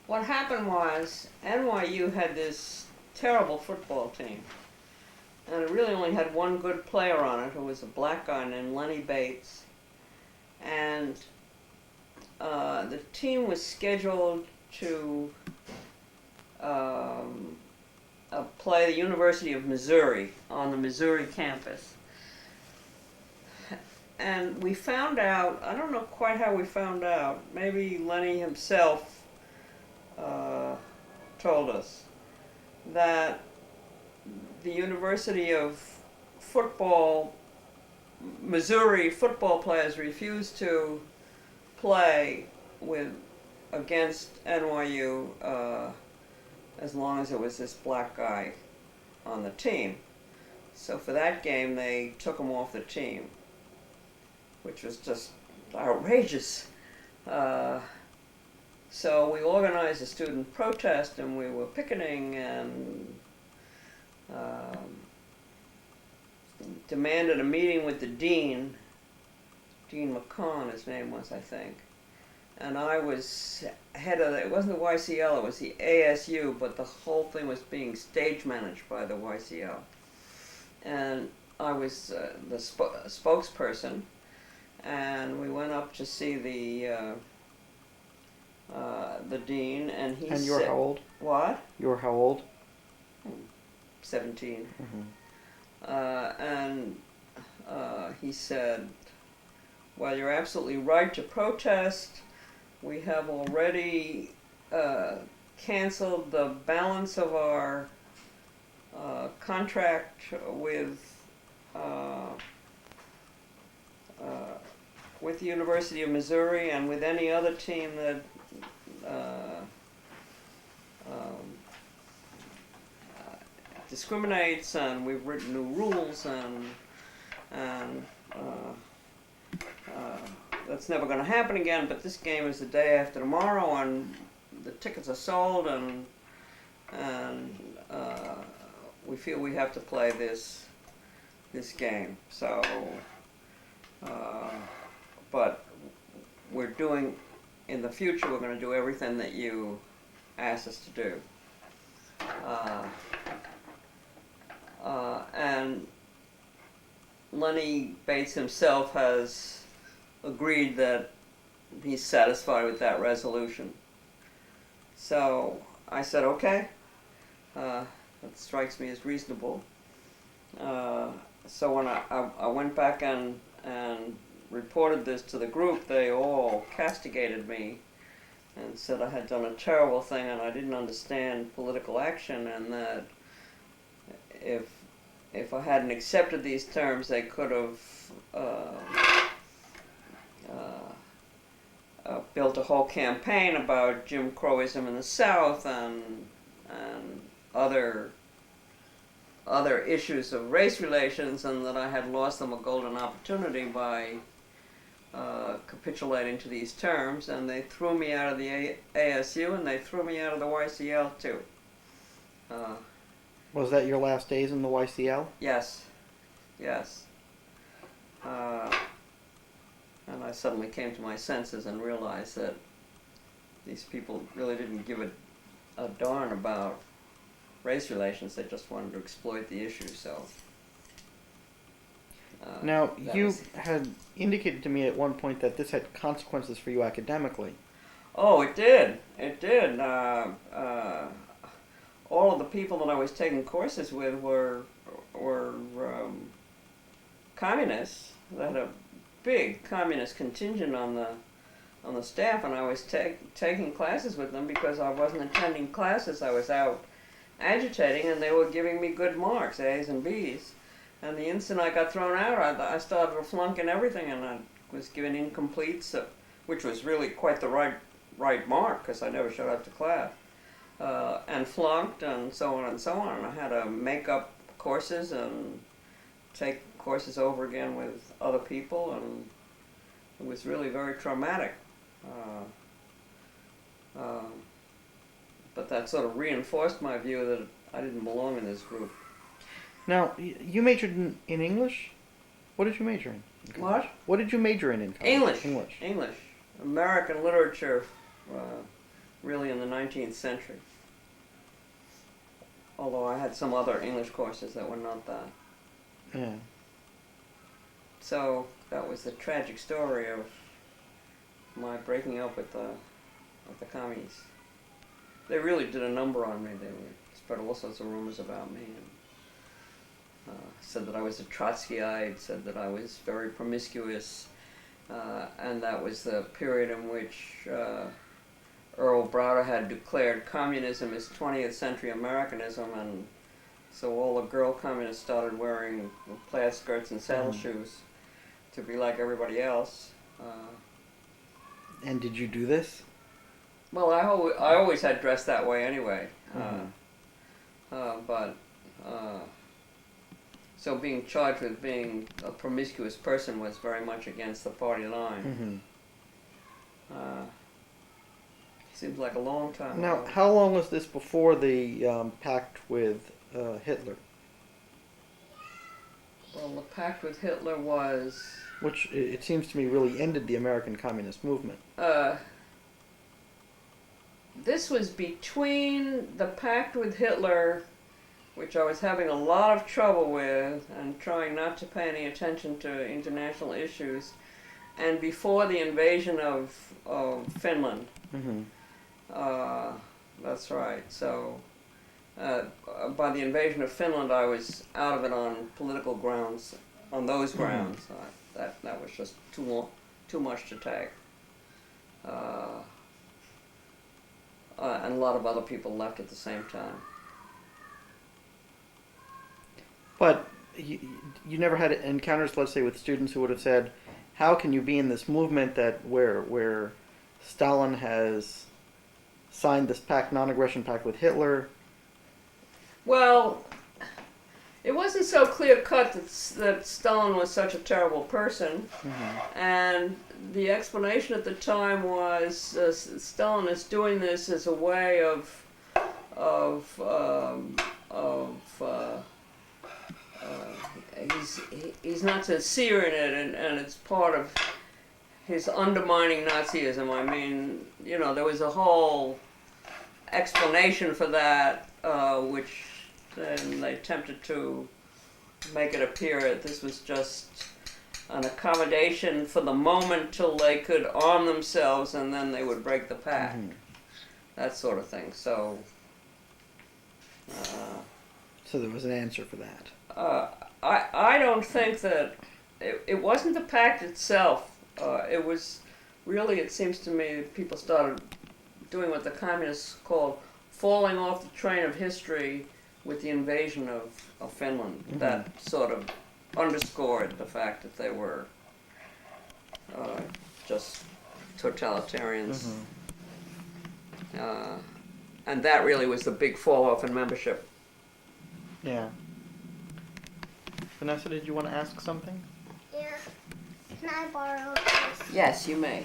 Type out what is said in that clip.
what happened was NYU had this terrible football team, and it really only had one good player on it, who was a black guy named Lenny Bates. And the team was scheduled to play the University of Missouri on the Missouri campus. And we found out, I don't know quite how we found out, maybe Lenny himself told us, that the University of football, Missouri football players refused to play against NYU as long as it was this black guy on the team. So for that game, they took him off the team, which was just outrageous. So we organized a student protest, and we were picketing and demanded a meeting with the dean. Dean McCon, his name was, I think. And I was head of it wasn't the YCL, it was the ASU, but the whole thing was being stage managed by the YCL. And I was the spokesperson, and we went up to see the dean, and he said... And you were how old? What? You were how old? 17. Mm-hmm. And he said, well, you're absolutely right to protest. We have already canceled the balance of our contract with the University of Missouri and with any other team that discriminates, and we've written new rules, and that's never going to happen again. But this game is the day after tomorrow, and the tickets are sold, and we feel we have to play this game. So, but we're doing, in the future, we're going to do everything that you asked us to do. And Lenny Bates himself has agreed that he's satisfied with that resolution. So I said, okay, that strikes me as reasonable. So when I went back and reported this to the group, they all castigated me and said I had done a terrible thing and I didn't understand political action, and that if I hadn't accepted these terms, they could have built a whole campaign about Jim Crowism in the South and other issues of race relations, and that I had lost them a golden opportunity by capitulating to these terms, and they threw me out of the ASU, and they threw me out of the YCL too. Was that your last days in the YCL? Yes. And I suddenly came to my senses and realized that these people really didn't give a darn about race relations. They just wanted to exploit the issue. So. Now, you had indicated to me at one point that this had consequences for you academically. Oh, it did. It did. All of the people that I was taking courses with were communists. They had a big communist contingent on the staff, and I was taking classes with them because I wasn't attending classes. I was out agitating, and they were giving me good marks, A's and B's. And the instant I got thrown out, I started flunking everything, and I was given incompletes, which was really quite the right mark because I never showed up to class, and flunked, and so on and so on. And I had to make up courses and take courses over again with other people, and it was really very traumatic. But that sort of reinforced my view that I didn't belong in this group. Now, you majored in English? What did you major in? What? What did you major in college? English. American literature, really in the 19th century. Although I had some other English courses that were not that. Yeah. So that was the tragic story of my breaking up with the communists. They really did a number on me. They spread all sorts of rumors about me, and said that I was a Trotskyite, said that I was very promiscuous, and that was the period in which Earl Browder had declared communism as 20th century Americanism, and so all the girl communists started wearing plaid skirts and saddle shoes to be like everybody else. And did you do this? Well, I always had dressed that way anyway. So being charged with being a promiscuous person was very much against the party line. Seems like a long time Now, ago. how long was this before the pact with Hitler? Well, the pact with Hitler was... Which, it seems to me, really ended the American Communist movement. This was between the pact with Hitler, which I was having a lot of trouble with and trying not to pay any attention to international issues, and before the invasion of Finland. That's right. So by the invasion of Finland, I was out of it on political grounds, on those grounds. That was just too much to take. And a lot of other people left at the same time. But you never had encounters, let's say, with students who would have said, how can you be in this movement that where Stalin has signed this pact, non-aggression pact with Hitler? Well, it wasn't so clear-cut that Stalin was such a terrible person, and the explanation at the time was Stalin is doing this as a way he's not sincere in it, and it's part of his undermining Nazism. I mean, there was a whole explanation for that, which then they attempted to make it appear that this was just an accommodation for the moment till they could arm themselves and then they would break the pact. That sort of thing. So there was an answer for that. I don't think that it wasn't the pact itself. It was really, it seems to me, people started doing what the communists called falling off the train of history with the invasion of Finland. That sort of underscored the fact that they were just totalitarians. And that really was the big fall off in membership. Yeah. Vanessa, did you want to ask something? Yeah. Can I borrow this? Yes, you may.